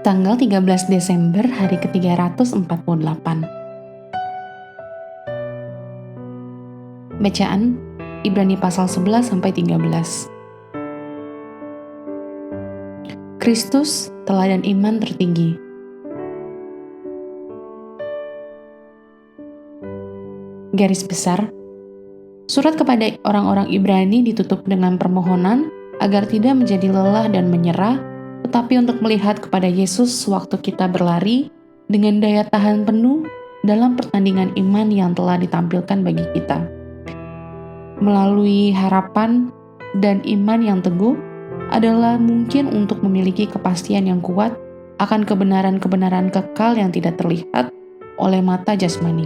Tanggal 13 Desember hari ke-348. Bacaan Ibrani pasal 11-13. Kristus, teladan iman tertinggi. Garis besar, surat kepada orang-orang Ibrani ditutup dengan permohonan agar tidak menjadi lelah dan menyerah, tetapi untuk melihat kepada Yesus sewaktu kita berlari dengan daya tahan penuh dalam pertandingan iman yang telah ditampilkan bagi kita. Melalui harapan dan iman yang teguh adalah mungkin untuk memiliki kepastian yang kuat akan kebenaran-kebenaran kekal yang tidak terlihat oleh mata jasmani.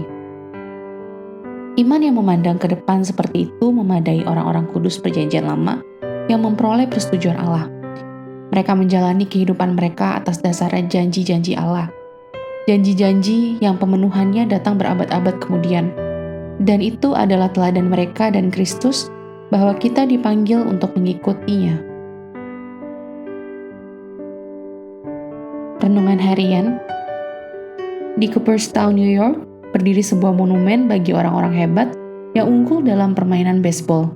Iman yang memandang ke depan seperti itu memadai orang-orang kudus perjanjian lama yang memperoleh persetujuan Allah. Mereka menjalani kehidupan mereka atas dasar janji-janji Allah. Janji-janji yang pemenuhannya datang berabad-abad kemudian. Dan itu adalah teladan mereka dan Kristus bahwa kita dipanggil untuk mengikutinya. Renungan harian. Di Cooperstown, New York, berdiri sebuah monumen bagi orang-orang hebat yang unggul dalam permainan baseball.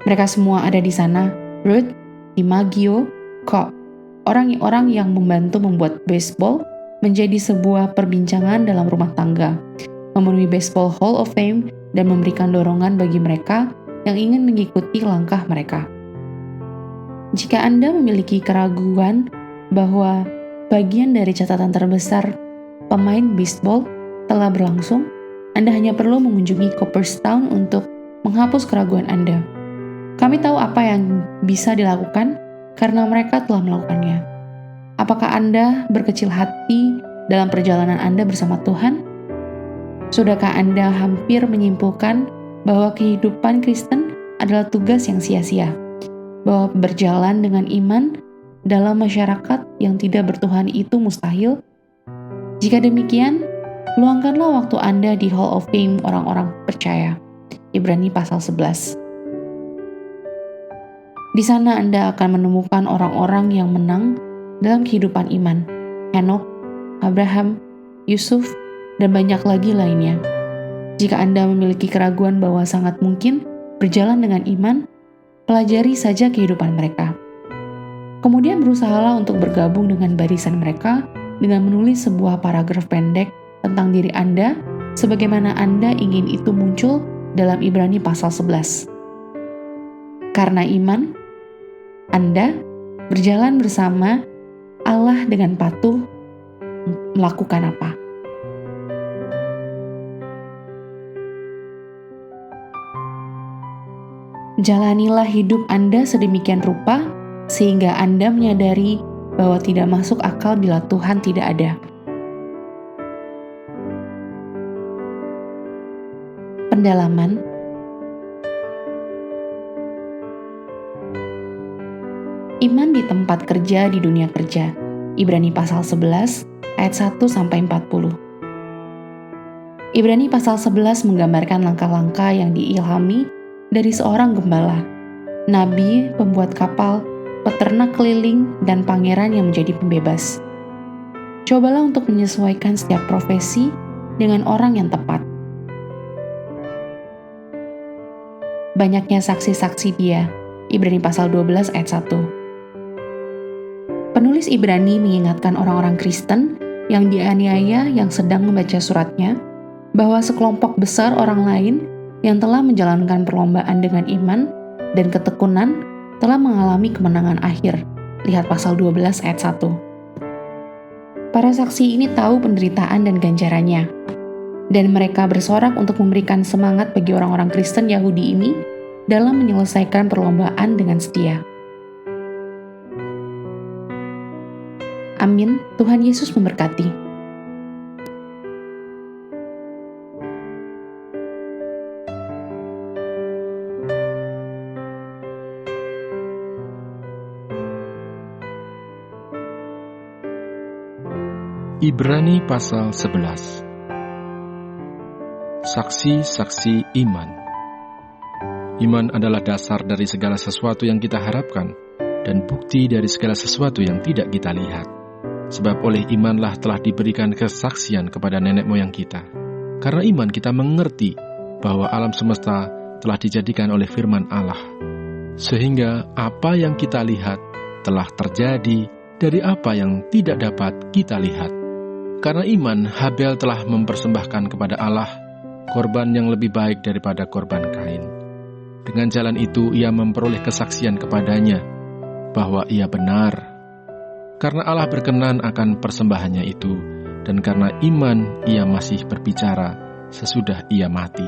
Mereka semua ada di sana. Ruth, DiMaggio, Cobb, orang-orang yang membantu membuat baseball menjadi sebuah perbincangan dalam rumah tangga, memenuhi Baseball Hall of Fame dan memberikan dorongan bagi mereka yang ingin mengikuti langkah mereka. Jika Anda memiliki keraguan bahwa bagian dari catatan terbesar pemain baseball telah berlangsung, Anda hanya perlu mengunjungi Cooperstown untuk menghapus keraguan Anda. Kami tahu apa yang bisa dilakukan karena mereka telah melakukannya. Apakah Anda berkecil hati dalam perjalanan Anda bersama Tuhan? Sudahkah Anda hampir menyimpulkan bahwa kehidupan Kristen adalah tugas yang sia-sia? Bahwa berjalan dengan iman dalam masyarakat yang tidak bertuhan itu mustahil? Jika demikian, luangkanlah waktu Anda di Hall of Fame orang-orang percaya. Ibrani pasal 11. Di sana Anda akan menemukan orang-orang yang menang dalam kehidupan iman. Henokh, Abraham, Yusuf, dan banyak lagi lainnya. Jika Anda memiliki keraguan bahwa sangat mungkin berjalan dengan iman, pelajari saja kehidupan mereka. Kemudian berusahalah untuk bergabung dengan barisan mereka dengan menulis sebuah paragraf pendek tentang diri Anda sebagaimana Anda ingin itu muncul dalam Ibrani pasal 11. Karena iman, Anda berjalan bersama Allah dengan patuh melakukan apa? Jalanilah hidup Anda sedemikian rupa sehingga Anda menyadari bahwa tidak masuk akal bila Tuhan tidak ada. Pendalaman. Iman di tempat kerja di dunia kerja. Ibrani pasal 11 ayat 1-40. Ibrani pasal 11 menggambarkan langkah-langkah yang diilhami dari seorang gembala, nabi, pembuat kapal, peternak keliling, dan pangeran yang menjadi pembebas. Cobalah untuk menyesuaikan setiap profesi dengan orang yang tepat. Banyaknya saksi-saksi dia. Ibrani pasal 12 ayat 1. Penulis Ibrani mengingatkan orang-orang Kristen yang dianiaya yang sedang membaca suratnya bahwa sekelompok besar orang lain yang telah menjalankan perlombaan dengan iman dan ketekunan telah mengalami kemenangan akhir. Lihat pasal 12 ayat 1. Para saksi ini tahu penderitaan dan ganjarannya, dan mereka bersorak untuk memberikan semangat bagi orang-orang Kristen Yahudi ini dalam menyelesaikan perlombaan dengan setia. Amin. Tuhan Yesus memberkati. Ibrani pasal 11. Saksi-saksi iman. Iman adalah dasar dari segala sesuatu yang kita harapkan dan bukti dari segala sesuatu yang tidak kita lihat. Sebab oleh imanlah telah diberikan kesaksian kepada nenek moyang kita. Karena iman kita mengerti bahwa alam semesta telah dijadikan oleh firman Allah. Sehingga apa yang kita lihat telah terjadi dari apa yang tidak dapat kita lihat. Karena iman, Habel telah mempersembahkan kepada Allah korban yang lebih baik daripada korban Kain. Dengan jalan itu ia memperoleh kesaksian kepadanya bahwa ia benar. Karena Allah berkenan akan persembahannya itu, dan karena iman ia masih berbicara sesudah ia mati.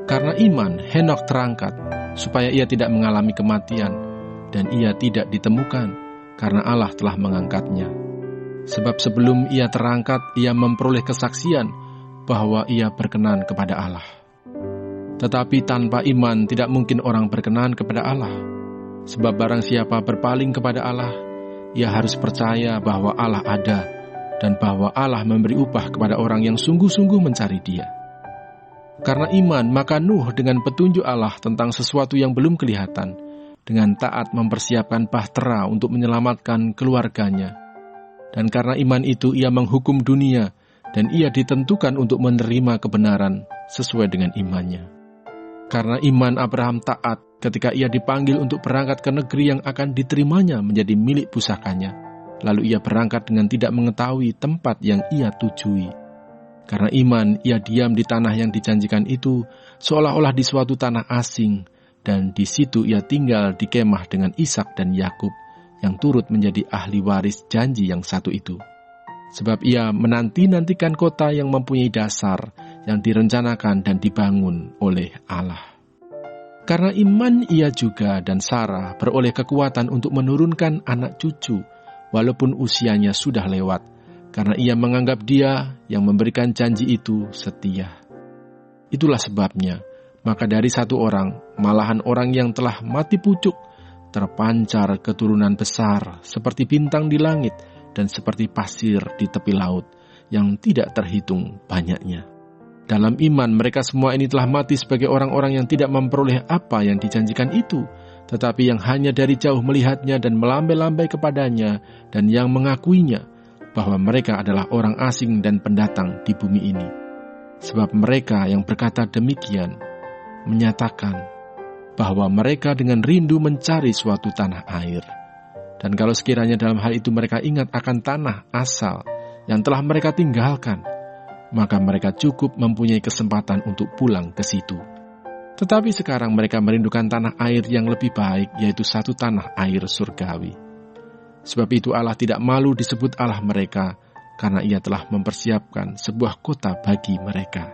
Karena iman Henokh terangkat, supaya ia tidak mengalami kematian, dan ia tidak ditemukan, karena Allah telah mengangkatnya. Sebab sebelum ia terangkat, ia memperoleh kesaksian bahwa ia berkenan kepada Allah. Tetapi tanpa iman tidak mungkin orang berkenan kepada Allah. Sebab barang siapa berpaling kepada Allah, ia harus percaya bahwa Allah ada, dan bahwa Allah memberi upah kepada orang yang sungguh-sungguh mencari Dia. Karena iman, maka Nuh dengan petunjuk Allah tentang sesuatu yang belum kelihatan, dengan taat mempersiapkan bahtera untuk menyelamatkan keluarganya. Dan karena iman itu ia menghukum dunia, dan ia ditentukan untuk menerima kebenaran sesuai dengan imannya. Karena iman Abraham taat ketika ia dipanggil untuk berangkat ke negeri yang akan diterimanya menjadi milik pusakanya. Lalu ia berangkat dengan tidak mengetahui tempat yang ia tujui. Karena iman, ia diam di tanah yang dijanjikan itu, seolah-olah di suatu tanah asing, dan di situ ia tinggal di kemah dengan Ishak dan Yakub, yang turut menjadi ahli waris janji yang satu itu. Sebab ia menanti-nantikan kota yang mempunyai dasar, yang direncanakan dan dibangun oleh Allah. Karena iman ia juga dan Sarah beroleh kekuatan untuk menurunkan anak cucu, walaupun usianya sudah lewat, karena ia menganggap Dia yang memberikan janji itu setia. Itulah sebabnya, maka dari satu orang, malahan orang yang telah mati pucuk, terpancar keturunan besar seperti bintang di langit dan seperti pasir di tepi laut yang tidak terhitung banyaknya. Dalam iman mereka semua ini telah mati sebagai orang-orang yang tidak memperoleh apa yang dijanjikan itu, tetapi yang hanya dari jauh melihatnya dan melambai-lambai kepadanya, dan yang mengakuinya bahwa mereka adalah orang asing dan pendatang di bumi ini. Sebab mereka yang berkata demikian menyatakan bahwa mereka dengan rindu mencari suatu tanah air. Dan kalau sekiranya dalam hal itu mereka ingat akan tanah asal yang telah mereka tinggalkan, maka mereka cukup mempunyai kesempatan untuk pulang ke situ. Tetapi sekarang mereka merindukan tanah air yang lebih baik, yaitu satu tanah air surgawi. Sebab itu Allah tidak malu disebut Allah mereka, karena Ia telah mempersiapkan sebuah kota bagi mereka.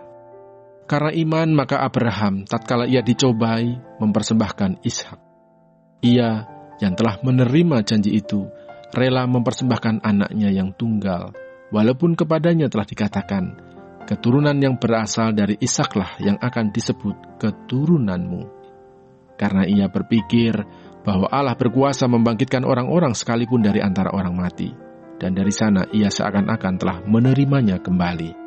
Karena iman, maka Abraham, tatkala ia dicobai, mempersembahkan Ishak. Ia yang telah menerima janji itu, rela mempersembahkan anaknya yang tunggal, walaupun kepadanya telah dikatakan, keturunan yang berasal dari Ishaklah yang akan disebut keturunanmu. Karena ia berpikir bahwa Allah berkuasa membangkitkan orang-orang sekalipun dari antara orang mati, dan dari sana ia seakan-akan telah menerimanya kembali.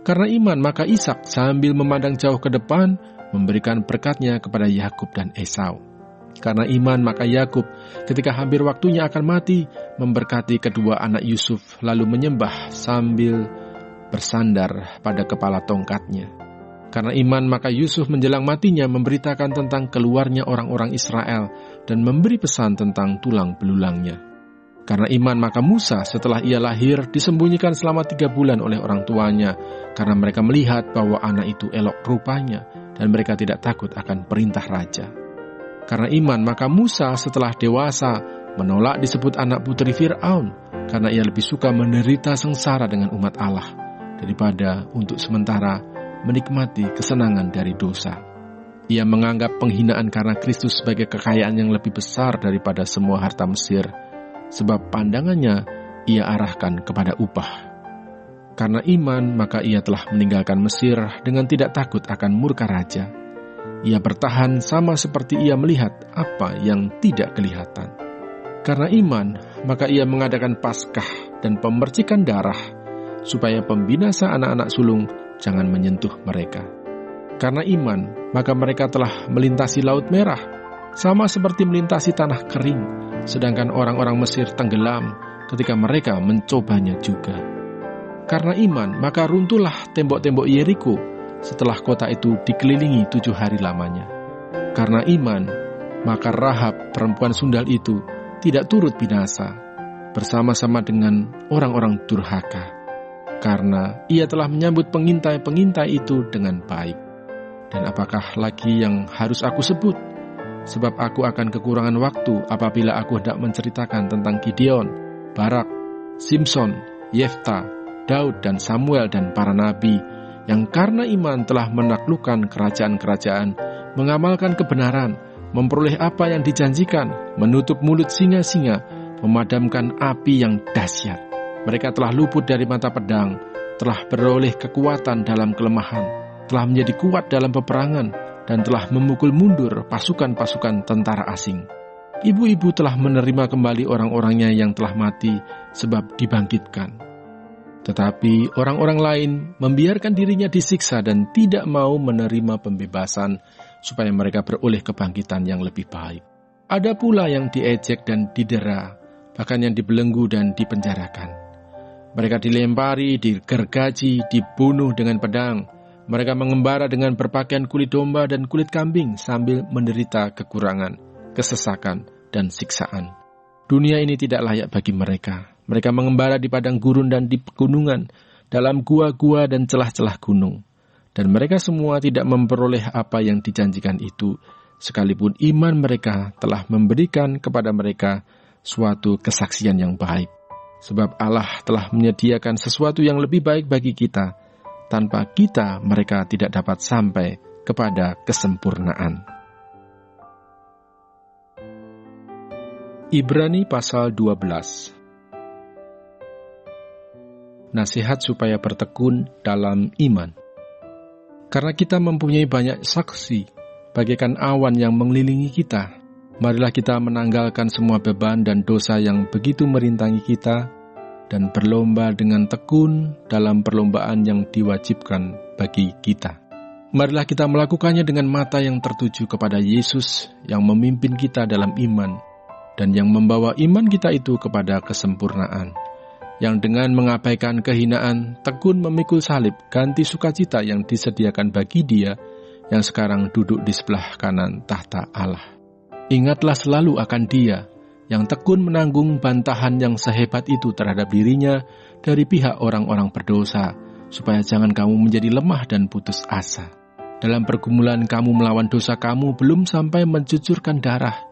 Karena iman, maka Ishak sambil memandang jauh ke depan, memberikan berkatnya kepada Yakub dan Esau. Karena iman, maka Yakub ketika hampir waktunya akan mati, memberkati kedua anak Yusuf, lalu menyembah sambil bersandar pada kepala tongkatnya. Karena iman, maka Yusuf menjelang matinya memberitakan tentang keluarnya orang-orang Israel dan memberi pesan tentang tulang belulangnya. Karena iman, maka Musa setelah ia lahir disembunyikan selama 3 bulan oleh orang tuanya, karena mereka melihat bahwa anak itu elok rupanya, dan mereka tidak takut akan perintah raja. Karena iman, maka Musa setelah dewasa menolak disebut anak putri Fir'aun, karena ia lebih suka menderita sengsara dengan umat Allah, daripada untuk sementara menikmati kesenangan dari dosa. Ia menganggap penghinaan karena Kristus sebagai kekayaan yang lebih besar daripada semua harta Mesir, sebab pandangannya ia arahkan kepada upah. Karena iman, maka ia telah meninggalkan Mesir dengan tidak takut akan murka raja. Ia bertahan sama seperti ia melihat apa yang tidak kelihatan. Karena iman, maka ia mengadakan Paskah dan pemercikan darah, supaya pembinasa anak-anak sulung jangan menyentuh mereka. Karena iman, maka mereka telah melintasi Laut Merah, sama seperti melintasi tanah kering, sedangkan orang-orang Mesir tenggelam ketika mereka mencobanya juga. Karena iman, maka runtuhlah tembok-tembok Yeriko setelah kota itu dikelilingi 7 hari lamanya. Karena iman, maka Rahab, perempuan sundal itu, tidak turut binasa bersama-sama dengan orang-orang durhaka, karena ia telah menyambut pengintai-pengintai itu dengan baik. Dan apakah lagi yang harus aku sebut? Sebab aku akan kekurangan waktu apabila aku hendak menceritakan tentang Gideon, Barak, Simson, Yefta, Daud dan Samuel dan para nabi, yang karena iman telah menaklukkan kerajaan-kerajaan, mengamalkan kebenaran, memperoleh apa yang dijanjikan, menutup mulut singa-singa, memadamkan api yang dahsyat. Mereka telah luput dari mata pedang, telah beroleh kekuatan dalam kelemahan, telah menjadi kuat dalam peperangan, dan telah memukul mundur pasukan-pasukan tentara asing. Ibu-ibu telah menerima kembali orang-orangnya yang telah mati sebab dibangkitkan. Tetapi orang-orang lain membiarkan dirinya disiksa dan tidak mau menerima pembebasan supaya mereka beroleh kebangkitan yang lebih baik. Ada pula yang diejek dan didera, bahkan yang dibelenggu dan dipenjarakan. Mereka dilempari, digergaji, dibunuh dengan pedang. Mereka mengembara dengan berpakaian kulit domba dan kulit kambing sambil menderita kekurangan, kesesakan, dan siksaan. Dunia ini tidak layak bagi mereka. Mereka mengembara di padang gurun dan di pegunungan, dalam gua-gua dan celah-celah gunung. Dan mereka semua tidak memperoleh apa yang dijanjikan itu, sekalipun iman mereka telah memberikan kepada mereka suatu kesaksian yang baik. Sebab Allah telah menyediakan sesuatu yang lebih baik bagi kita. Tanpa kita, mereka tidak dapat sampai kepada kesempurnaan. Ibrani pasal 12. Nasihat supaya bertekun dalam iman. Karena kita mempunyai banyak saksi, bagaikan awan yang mengelilingi kita, marilah kita menanggalkan semua beban dan dosa yang begitu merintangi kita, dan berlomba dengan tekun dalam perlombaan yang diwajibkan bagi kita. Marilah kita melakukannya dengan mata yang tertuju kepada Yesus yang memimpin kita dalam iman, dan yang membawa iman kita itu kepada kesempurnaan. Yang dengan mengabaikan kehinaan, tekun memikul salib, ganti sukacita yang disediakan bagi Dia yang sekarang duduk di sebelah kanan tahta Allah. Ingatlah selalu akan Dia yang tekun menanggung bantahan yang sehebat itu terhadap dirinya dari pihak orang-orang berdosa, supaya jangan kamu menjadi lemah dan putus asa. Dalam pergumulan kamu melawan dosa kamu belum sampai mencucurkan darah.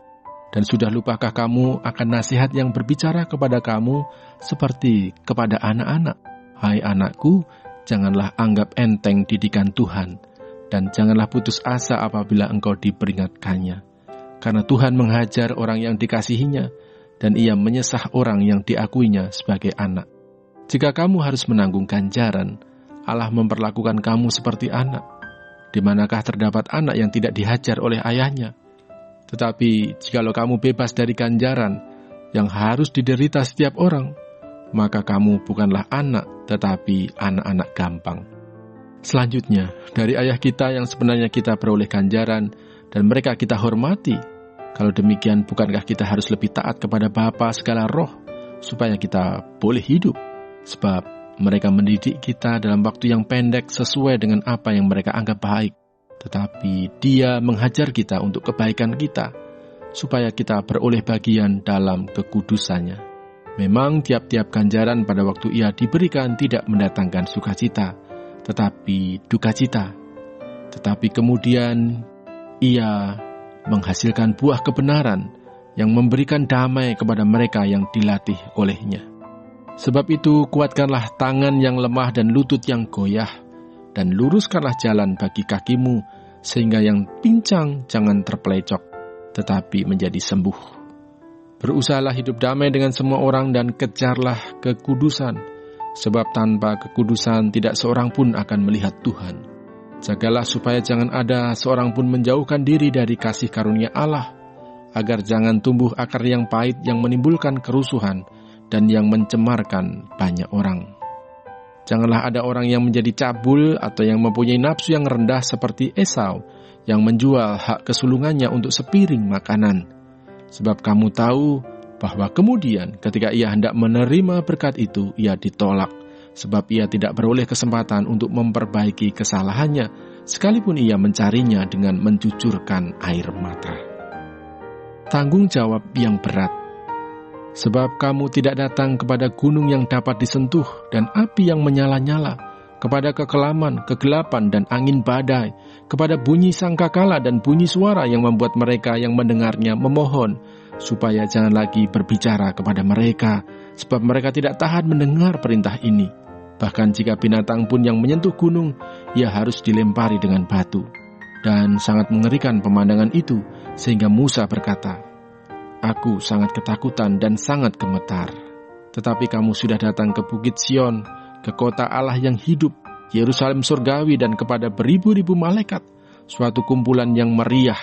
Dan sudah lupakah kamu akan nasihat yang berbicara kepada kamu seperti kepada anak-anak? Hai anakku, janganlah anggap enteng didikan Tuhan, dan janganlah putus asa apabila engkau diperingatkannya. Karena Tuhan menghajar orang yang dikasihinya, dan Ia menyesah orang yang diakuinya sebagai anak. Jika kamu harus menanggung ganjaran, Allah memperlakukan kamu seperti anak. Di manakah terdapat anak yang tidak dihajar oleh ayahnya? Tetapi jikalau kamu bebas dari ganjaran yang harus diderita setiap orang, maka kamu bukanlah anak, tetapi anak-anak gampang. Selanjutnya, dari ayah kita yang sebenarnya kita beroleh ganjaran, dan mereka kita hormati. Kalau demikian, bukankah kita harus lebih taat kepada Bapa segala roh, supaya kita boleh hidup? Sebab mereka mendidik kita dalam waktu yang pendek sesuai dengan apa yang mereka anggap baik. Tetapi Dia menghajar kita untuk kebaikan kita, supaya kita beroleh bagian dalam kekudusannya. Memang tiap-tiap ganjaran pada waktu ia diberikan tidak mendatangkan sukacita, tetapi dukacita. Tetapi kemudian ia menghasilkan buah kebenaran yang memberikan damai kepada mereka yang dilatih olehnya. Sebab itu kuatkanlah tangan yang lemah dan lutut yang goyah, dan luruskanlah jalan bagi kakimu, sehingga yang pincang jangan terpelecok, tetapi menjadi sembuh. Berusahalah hidup damai dengan semua orang dan kejarlah kekudusan, sebab tanpa kekudusan tidak seorang pun akan melihat Tuhan. Jagalah supaya jangan ada seorang pun menjauhkan diri dari kasih karunia Allah, agar jangan tumbuh akar yang pahit yang menimbulkan kerusuhan dan yang mencemarkan banyak orang. Janganlah ada orang yang menjadi cabul atau yang mempunyai nafsu yang rendah seperti Esau, yang menjual hak kesulungannya untuk sepiring makanan. Sebab kamu tahu bahwa kemudian ketika ia hendak menerima berkat itu, ia ditolak, sebab ia tidak beroleh kesempatan untuk memperbaiki kesalahannya, sekalipun ia mencarinya dengan mencucurkan air mata. Tanggung jawab yang berat. Sebab kamu tidak datang kepada gunung yang dapat disentuh dan api yang menyala-nyala, kepada kekelaman, kegelapan, dan angin badai, kepada bunyi sangkakala dan bunyi suara yang membuat mereka yang mendengarnya memohon, supaya jangan lagi berbicara kepada mereka, sebab mereka tidak tahan mendengar perintah ini. Bahkan jika binatang pun yang menyentuh gunung, ia harus dilempari dengan batu. Dan sangat mengerikan pemandangan itu, sehingga Musa berkata, "Aku sangat ketakutan dan sangat gemetar. Tetapi kamu sudah datang ke Bukit Sion, ke kota Allah yang hidup, Yerusalem surgawi, dan kepada beribu-ribu malaikat, suatu kumpulan yang meriah,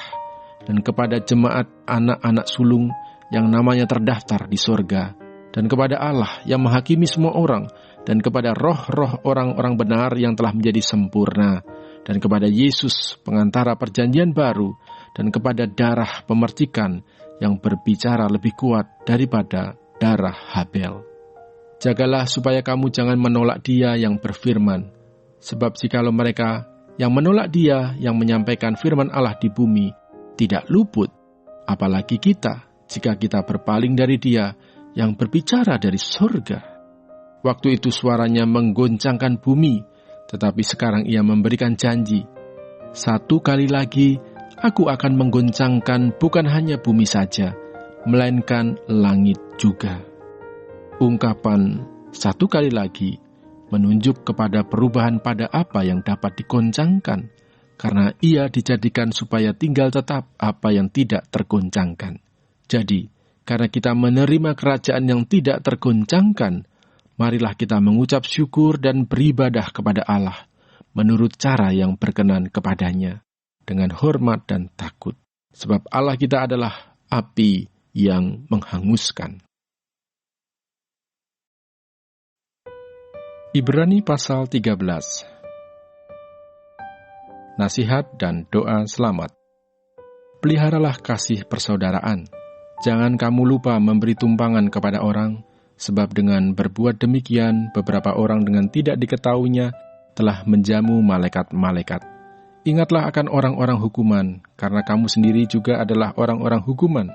dan kepada jemaat anak-anak sulung yang namanya terdaftar di sorga, dan kepada Allah yang menghakimi semua orang, dan kepada roh-roh orang-orang benar yang telah menjadi sempurna, dan kepada Yesus pengantara perjanjian baru, dan kepada darah pemercikan yang berbicara lebih kuat daripada darah Habel. Jagalah supaya kamu jangan menolak Dia yang berfirman, sebab jikalau mereka yang menolak Dia yang menyampaikan firman Allah di bumi tidak luput, apalagi kita jika kita berpaling dari Dia yang berbicara dari surga." Waktu itu suaranya menggoncangkan bumi, tetapi sekarang Ia memberikan janji, "Satu kali lagi Aku akan menggoncangkan bukan hanya bumi saja, melainkan langit juga." Ungkapan "satu kali lagi" menunjuk kepada perubahan pada apa yang dapat digoncangkan, karena ia dijadikan supaya tinggal tetap apa yang tidak tergoncangkan. Jadi, karena kita menerima kerajaan yang tidak tergoncangkan, marilah kita mengucap syukur dan beribadah kepada Allah menurut cara yang berkenan kepadanya, dengan hormat dan takut. Sebab Allah kita adalah api yang menghanguskan. Ibrani pasal 13. Nasihat dan doa selamat. Peliharalah kasih persaudaraan. Jangan kamu lupa memberi tumpangan kepada orang, sebab dengan berbuat demikian beberapa orang dengan tidak diketahuinya telah menjamu malaikat-malaikat. Ingatlah akan orang-orang hukuman, karena kamu sendiri juga adalah orang-orang hukuman.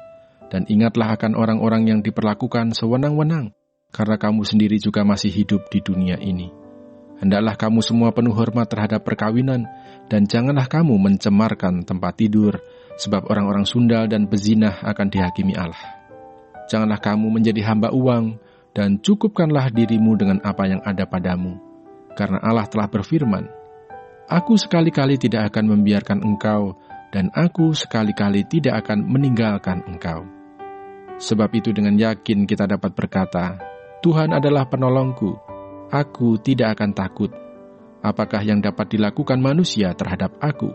Dan ingatlah akan orang-orang yang diperlakukan sewenang-wenang, karena kamu sendiri juga masih hidup di dunia ini. Hendaklah kamu semua penuh hormat terhadap perkawinan, dan janganlah kamu mencemarkan tempat tidur, sebab orang-orang sundal dan bezinah akan dihakimi Allah. Janganlah kamu menjadi hamba uang, dan cukupkanlah dirimu dengan apa yang ada padamu. Karena Allah telah berfirman, "Aku sekali-kali tidak akan membiarkan engkau, dan aku sekali-kali tidak akan meninggalkan engkau." Sebab itu dengan yakin kita dapat berkata, "Tuhan adalah penolongku, aku tidak akan takut. Apakah yang dapat dilakukan manusia terhadap aku?"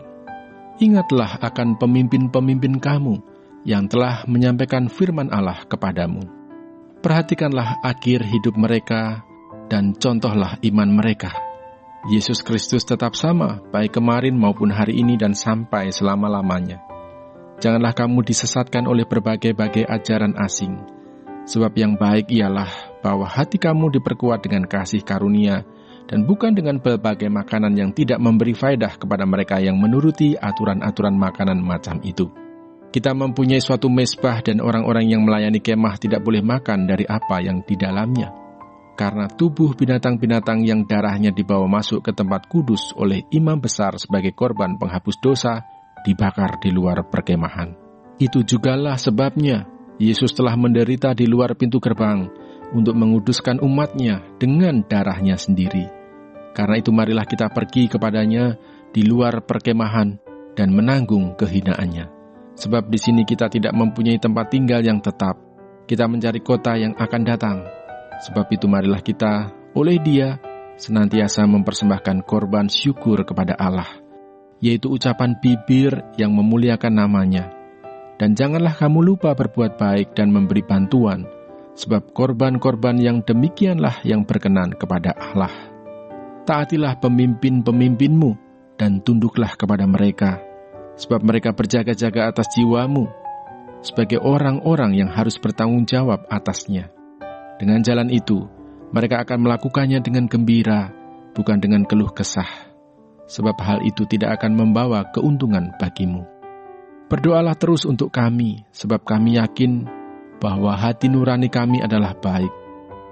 Ingatlah akan pemimpin-pemimpin kamu yang telah menyampaikan firman Allah kepadamu. Perhatikanlah akhir hidup mereka, dan contohlah iman mereka. Yesus Kristus tetap sama, baik kemarin maupun hari ini dan sampai selama-lamanya. Janganlah kamu disesatkan oleh berbagai-bagai ajaran asing, sebab yang baik ialah bahwa hati kamu diperkuat dengan kasih karunia, dan bukan dengan berbagai makanan yang tidak memberi faedah kepada mereka yang menuruti aturan-aturan makanan macam itu. Kita mempunyai suatu mezbah, dan orang-orang yang melayani kemah tidak boleh makan dari apa yang di dalamnya. Karena tubuh binatang-binatang yang darahnya dibawa masuk ke tempat kudus oleh imam besar sebagai korban penghapus dosa, dibakar di luar perkemahan. Itu jugalah sebabnya Yesus telah menderita di luar pintu gerbang untuk menguduskan umatnya dengan darahnya sendiri. Karena itu marilah kita pergi kepadanya di luar perkemahan dan menanggung kehinaannya. Sebab di sini kita tidak mempunyai tempat tinggal yang tetap. Kita mencari kota yang akan datang. Sebab itu marilah kita, oleh Dia, senantiasa mempersembahkan korban syukur kepada Allah, yaitu ucapan bibir yang memuliakan namanya. Dan janganlah kamu lupa berbuat baik dan memberi bantuan, sebab korban-korban yang demikianlah yang berkenan kepada Allah. Taatilah pemimpin-pemimpinmu, dan tunduklah kepada mereka, sebab mereka berjaga-jaga atas jiwamu. sebagai orang-orang yang harus bertanggung jawab atasnya. Dengan jalan itu, mereka akan melakukannya dengan gembira, bukan dengan keluh kesah, sebab hal itu tidak akan membawa keuntungan bagimu. Berdoalah terus untuk kami, sebab kami yakin bahwa hati nurani kami adalah baik,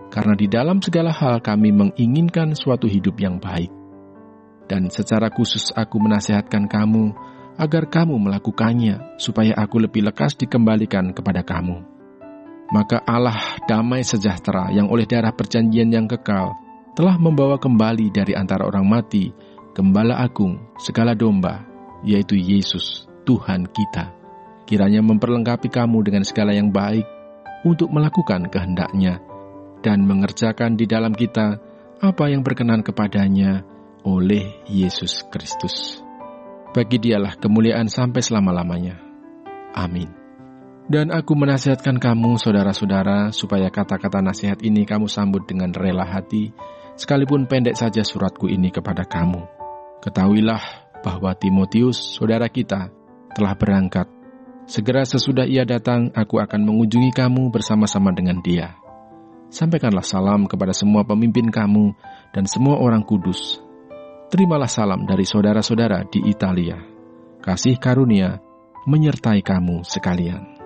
karena di dalam segala hal kami menginginkan suatu hidup yang baik. Dan secara khusus aku menasihatkan kamu, agar kamu melakukannya, supaya aku lebih lekas dikembalikan kepada kamu. Maka Allah damai sejahtera yang oleh darah perjanjian yang kekal telah membawa kembali dari antara orang mati Gembala Agung segala domba, yaitu Yesus, Tuhan kita. Kiranya memperlengkapi kamu dengan segala yang baik untuk melakukan kehendak-Nya dan mengerjakan di dalam kita apa yang berkenan kepadanya oleh Yesus Kristus. Bagi Dialah kemuliaan sampai selama-lamanya. Amin. Dan aku menasihatkan kamu, saudara-saudara, supaya kata-kata nasihat ini kamu sambut dengan rela hati, sekalipun pendek saja suratku ini kepada kamu. Ketahuilah bahwa Timotius, saudara kita, telah berangkat. Segera sesudah ia datang, aku akan mengunjungi kamu bersama-sama dengan dia. Sampaikanlah salam kepada semua pemimpin kamu dan semua orang kudus. Terimalah salam dari saudara-saudara di Italia. Kasih karunia menyertai kamu sekalian.